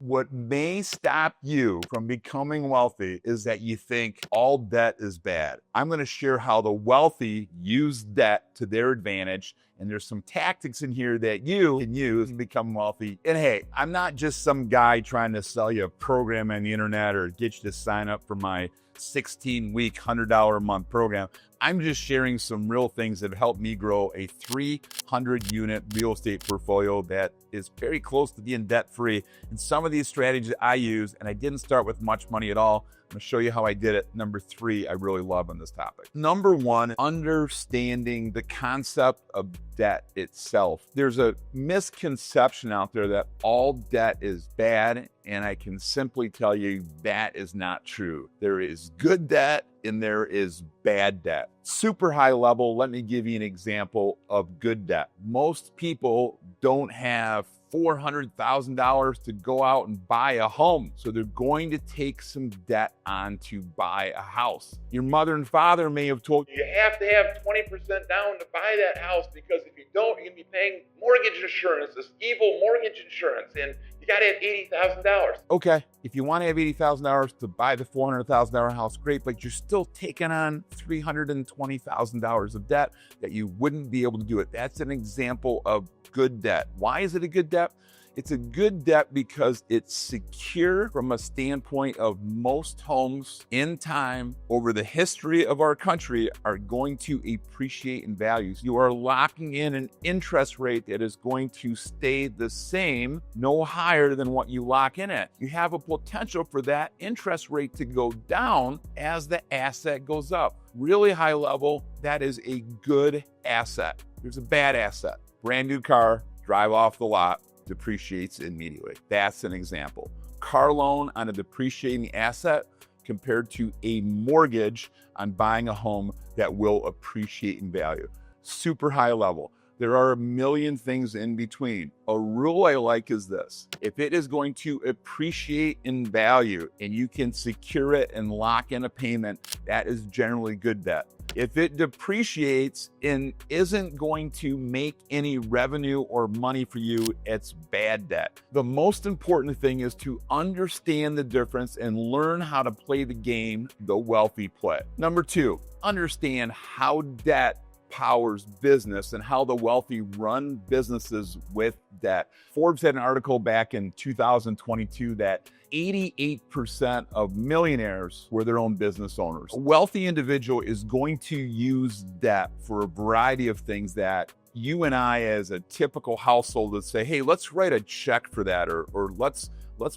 What may stop you from becoming wealthy is that you think all debt is bad. I'm going to share how the wealthy use debt to their advantage. And there's some tactics in here that you can use to become wealthy. And hey, I'm not just some guy trying to sell you a program on the internet or get you to sign up for my 16-week, $100 a month program. I'm just sharing some real things that have helped me grow a 300-unit real estate portfolio that is very close to being debt-free. And some of these strategies I use, and I didn't start with much money at all. I'm going to show you how I did it. Number 3, I really love on this topic. Number 1, understanding the concept of debt itself. There's a misconception out there that all debt is bad, and I can simply tell you that is not true. There is good debt and there is bad debt. Super high level, let me give you an example of good debt. Most people don't have $400,000 to go out and buy a home. So they're going to take some debt on to buy a house. Your mother and father may have told you, you have to have 20% down to buy that house, because if you don't, you're going to be paying mortgage insurance, this evil mortgage insurance, and you got to have $80,000. okay, if you want to have $80,000 to buy the $400,000 house, great, but you're still taking on $320,000 of debt that you wouldn't be able to do it. That's an example of good debt. Why is it a good debt? It's a good debt because it's secure from a standpoint of most homes in time over the history of our country are going to appreciate in values. You are locking in an interest rate that is going to stay the same, no higher than what you lock in at. You have a potential for that interest rate to go down as the asset goes up. Really high level, that is a good asset. There's a bad asset. Brand new car, drive off the lot, depreciates immediately. That's an example. Car loan on a depreciating asset compared to a mortgage on buying a home that will appreciate in value. Super high level. There are a million things in between. A rule I like is this: if it is going to appreciate in value and you can secure it and lock in a payment, that is generally good debt. If it depreciates and isn't going to make any revenue or money for you, it's bad debt. The most important thing is to understand the difference and learn how to play the game the wealthy play. Number 2, understand how debt powers business and how the wealthy run businesses with debt. Forbes had an article back in 2022 that 88% of millionaires were their own business owners. A wealthy individual is going to use debt for a variety of things that you and I as a typical household would say, hey, let's write a check for that, or let's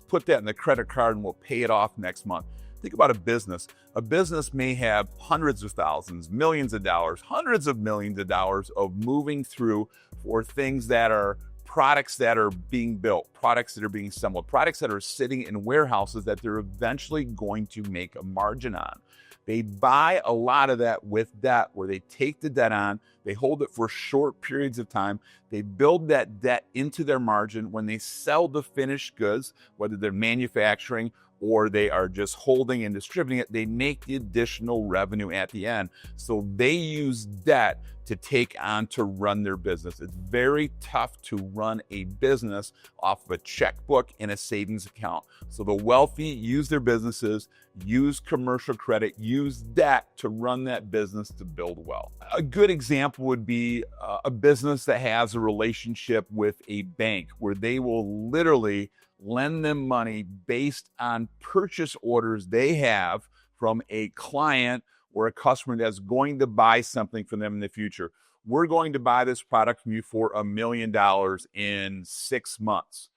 put that in the credit card and we'll pay it off next month. Think about a business. A business may have hundreds of thousands, millions of dollars, hundreds of millions of dollars of moving through for things that are products that are being built, products that are being assembled, products that are sitting in warehouses that they're eventually going to make a margin on. They buy a lot of that with debt, where they take the debt on, they hold it for short periods of time, they build that debt into their margin. When they sell the finished goods, whether they're manufacturing or they are just holding and distributing it, they make the additional revenue at the end. So they use debt to take on to run their business. It's very tough to run a business off of a checkbook and a savings account. So the wealthy use their businesses, use commercial credit, use debt to run that business to build wealth. A good example would be a business that has a relationship with a bank where they will literally lend them money based on purchase orders they have from a client or a customer that's going to buy something from them in the future. We're going to buy this product from you for $1 million in 6 months.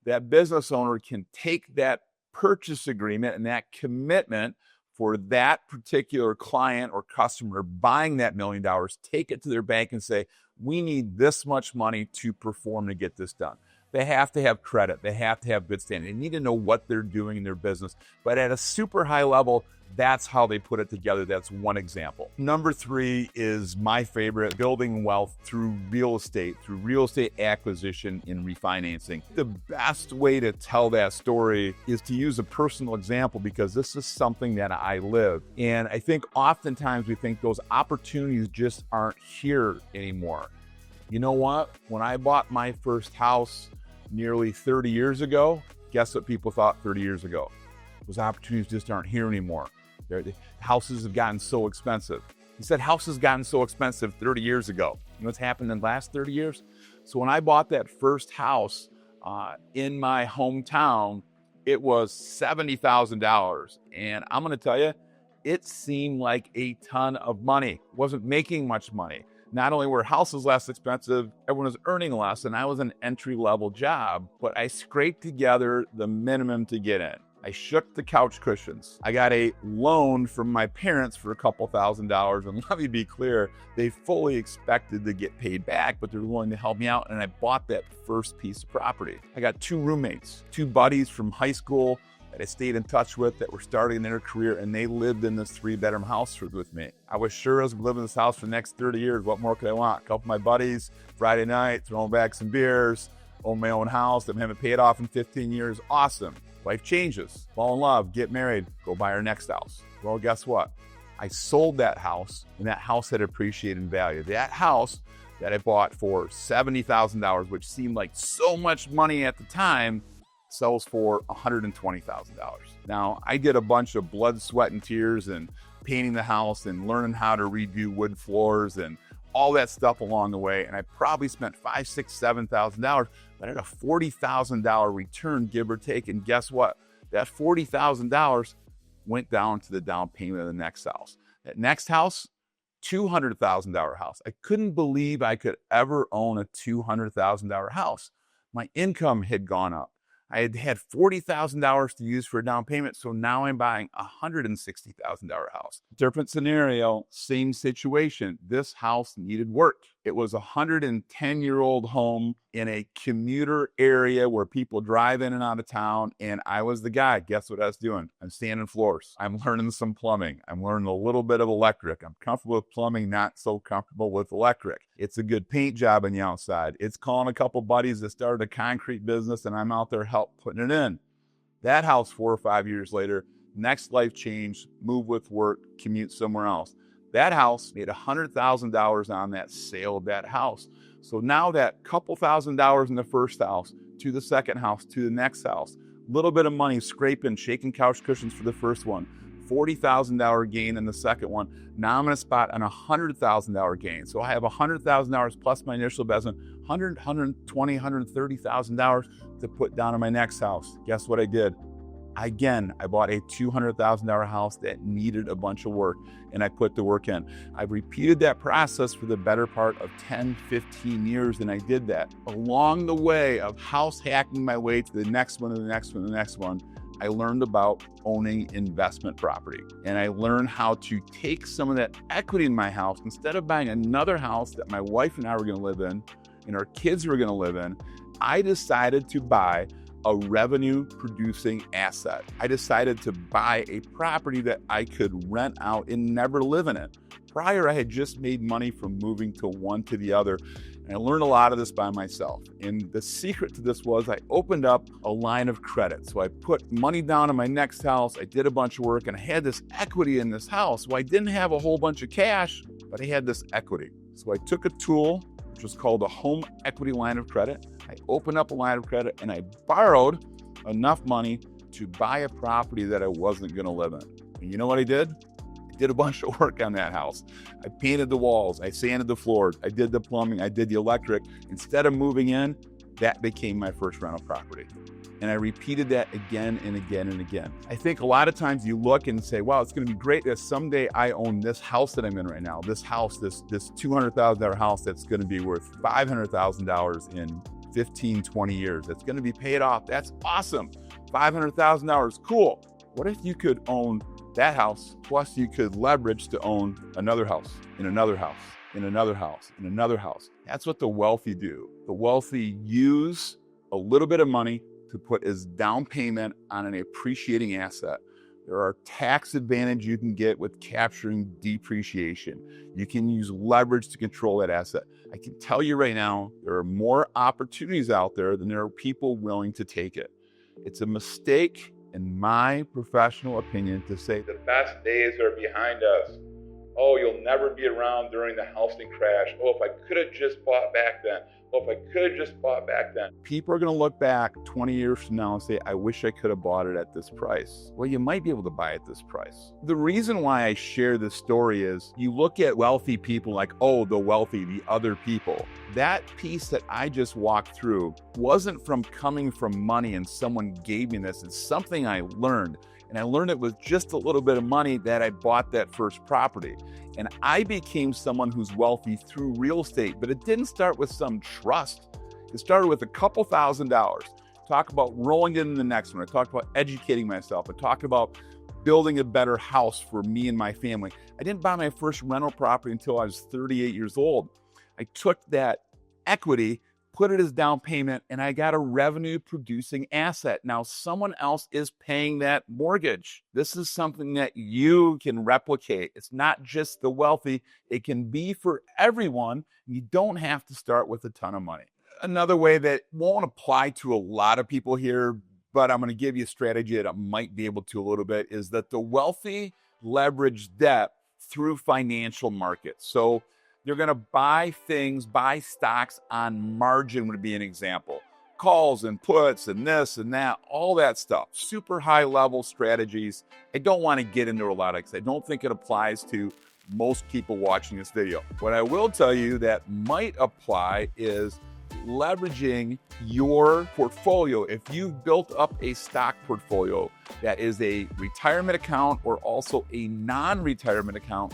That business owner can take that purchase agreement and that commitment for that particular client or customer buying that $1 million, take it to their bank and say, we need this much money to perform to get this done. They have to have credit. They have to have good standing. They need to know what they're doing in their business. But at a super high level, that's how they put it together. That's one example. Number 3 is my favorite: building wealth through real estate acquisition and refinancing. The best way to tell that story is to use a personal example, because this is something that I live. And I think oftentimes we think those opportunities just aren't here anymore. You know what? When I bought my first house nearly 30 years ago, Guess what people thought 30 years ago? Those opportunities just aren't here anymore. The houses have gotten so expensive. He said houses gotten so expensive 30 years ago. You know what's happened in the last 30 years? So when I bought that first house in my hometown, it was $70,000. And I'm gonna tell you, it seemed like a ton of money. Wasn't making much money. Not only were houses less expensive, everyone was earning less, and I was an entry-level job, but I scraped together the minimum to get in. I shook the couch cushions. I got a loan from my parents for a couple $1,000s, and let me be clear, they fully expected to get paid back, but they were willing to help me out, and I bought that first piece of property. I got 2 roommates, 2 buddies from high school that I stayed in touch with that were starting their career, and they lived in this 3-bedroom house with me. I was sure I was living in this house for the next 30 years. What more could I want? A couple of my buddies, Friday night, throwing back some beers, own my own house that I haven't paid off in 15 years. Awesome. Life changes, fall in love, get married, go buy our next house. Well, guess what? I sold that house, and that house had appreciated in value. That house that I bought for $70,000, which seemed like so much money at the time, sells for $120,000. Now, I did a bunch of blood, sweat, and tears and painting the house and learning how to redo wood floors and all that stuff along the way. And I probably spent $5,000, $6,000, $7,000, but I had a $40,000 return, give or take. And guess what? That $40,000 went down to the down payment of the next house. That next house, $200,000 house. I couldn't believe I could ever own a $200,000 house. My income had gone up. I had $40,000 to use for a down payment, so now I'm buying a $160,000 house. Different scenario, same situation. This house needed work. It was a 110-year-old home in a commuter area where people drive in and out of town, and I was the guy. Guess what I was doing? I'm sanding floors. I'm learning some plumbing. I'm learning a little bit of electric. I'm comfortable with plumbing, not so comfortable with electric. It's a good paint job on the outside. It's calling a couple buddies that started a concrete business, and I'm out there help putting it in. That house 4 or 5 years later, next life change, move with work, commute somewhere else. That house made $100,000 on that sale of that house. So now that couple $1,000s in the first house to the second house to the next house, little bit of money scraping, shaking couch cushions for the first one, $40,000 gain in the second one. Now I'm in a spot on a $100,000 gain. So I have $100,000 plus my initial investment, $120,000, $130,000 to put down on my next house. Guess what I did? Again, I bought a $200,000 house that needed a bunch of work, and I put the work in. I've repeated that process for the better part of 10, 15 years, and I did that. Along the way of house hacking my way to the next one, and the next one, and the next one, I learned about owning investment property. And I learned how to take some of that equity in my house. Instead of buying another house that my wife and I were gonna live in, and our kids were gonna live in, I decided to buy a revenue producing asset. I decided to buy a property that I could rent out and never live in it. Prior, I had just made money from moving to one to the other. And I learned a lot of this by myself. And the secret to this was I opened up a line of credit. So I put money down on my next house. I did a bunch of work and I had this equity in this house. Well, I didn't have a whole bunch of cash, but I had this equity. So I took a tool, which was called a home equity line of credit. I opened up a line of credit and I borrowed enough money to buy a property that I wasn't gonna live in. And you know what I did? I did a bunch of work on that house. I painted the walls, I sanded the floors, I did the plumbing, I did the electric. Instead of moving in, that became my first rental property. And I repeated that again and again and again. I think a lot of times you look and say, wow, it's gonna be great that someday I own this house that I'm in right now, this house, this $200,000 house that's gonna be worth $500,000 in 15, 20 years. That's going to be paid off. That's awesome. $500,000, cool. What if you could own that house, plus you could leverage to own another house, in another house, in another house, in another house? That's what the wealthy do. The wealthy use a little bit of money to put as down payment on an appreciating asset. There are tax advantages you can get with capturing depreciation. You can use leverage to control that asset. I can tell you right now, there are more opportunities out there than there are people willing to take it. It's a mistake, in my professional opinion, to say The best days are behind us. Oh, you'll never be around during the housing crash. Oh, if I could have just bought back then. Oh, if I could have just bought back then. People are going to look back 20 years from now and say, I wish I could have bought it at this price. Well, you might be able to buy it at this price. The reason why I share this story is you look at wealthy people like, oh, the wealthy, the other people. That piece that I just walked through wasn't from coming from money and someone gave me this. It's something I learned. And I learned it with just a little bit of money that I bought that first property. And I became someone who's wealthy through real estate, but it didn't start with some trust. It started with a couple $1,000s. Talk about rolling into the next one. I talked about educating myself. I talked about building a better house for me and my family. I didn't buy my first rental property until I was 38 years old. I took that equity, put it as down payment, and I got a revenue producing asset. Now someone else is paying that mortgage. This is something that you can replicate. It's not just the wealthy. It can be for everyone. You don't have to start with a ton of money. Another way that won't apply to a lot of people here, but I'm going to give you a strategy that I might be able to a little bit, is that the wealthy leverage debt through financial markets. So you're going to buy things, buy stocks on margin would be an example. Calls and puts and this and that, all that stuff. Super high level strategies. I don't want to get into a lot of because I don't think it applies to most people watching this video. What I will tell you that might apply is leveraging your portfolio. If you've built up a stock portfolio that is a retirement account or also a non-retirement account,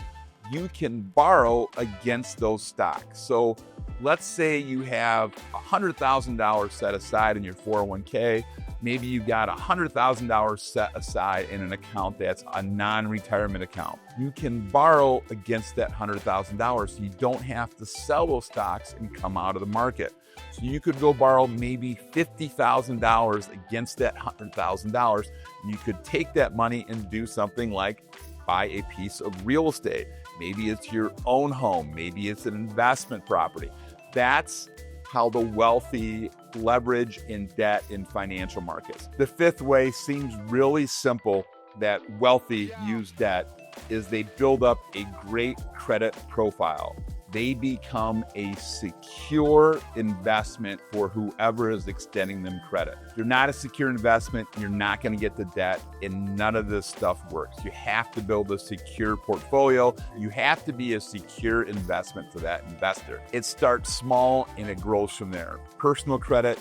you can borrow against those stocks. So let's say you have $100,000 set aside in your 401k. Maybe you got $100,000 set aside in an account that's a non-retirement account. You can borrow against that $100,000 so you don't have to sell those stocks and come out of the market. So you could go borrow maybe $50,000 against that $100,000. You could take that money and do something like buy a piece of real estate. Maybe it's your own home. Maybe it's an investment property. That's how the wealthy leverage in debt in financial markets. The fifth way seems really simple that wealthy use debt is they build up a great credit profile. They become a secure investment for whoever is extending them credit. If you're not a secure investment, you're not going to get the debt, and none of this stuff works. You have to build a secure portfolio. You have to be a secure investment for that investor. It starts small and it grows from there. Personal credit,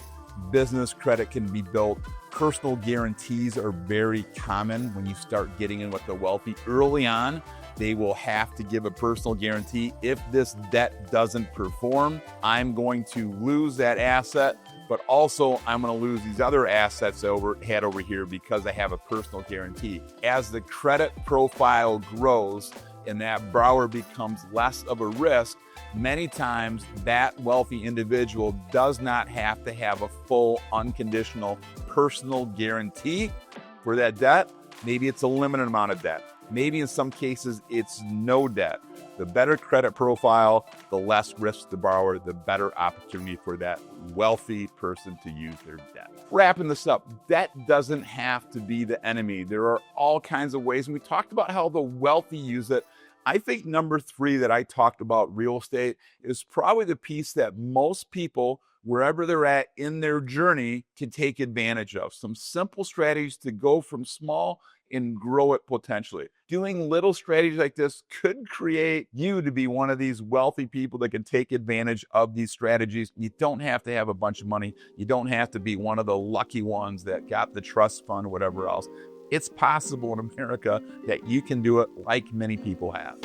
business credit can be built. Personal guarantees are very common when you start getting in with the wealthy early on. They will have to give a personal guarantee. If this debt doesn't perform, I'm going to lose that asset, but also I'm going to lose these other assets over here because I have a personal guarantee. As the credit profile grows and that borrower becomes less of a risk, many times that wealthy individual does not have to have a full unconditional personal guarantee for that debt. Maybe it's a limited amount of debt. Maybe in some cases, it's no debt. The better credit profile, the less risk the borrower, the better opportunity for that wealthy person to use their debt. Wrapping this up, debt doesn't have to be the enemy. There are all kinds of ways, and we talked about how the wealthy use it. I think number 3 that I talked about, real estate, is probably the piece that most people, wherever they're at in their journey, can take advantage of. Some simple strategies to go from small and grow it potentially. Doing little strategies like this could create you to be one of these wealthy people that can take advantage of these strategies. You don't have to have a bunch of money. You don't have to be one of the lucky ones that got the trust fund or whatever else. It's possible in America that you can do it like many people have.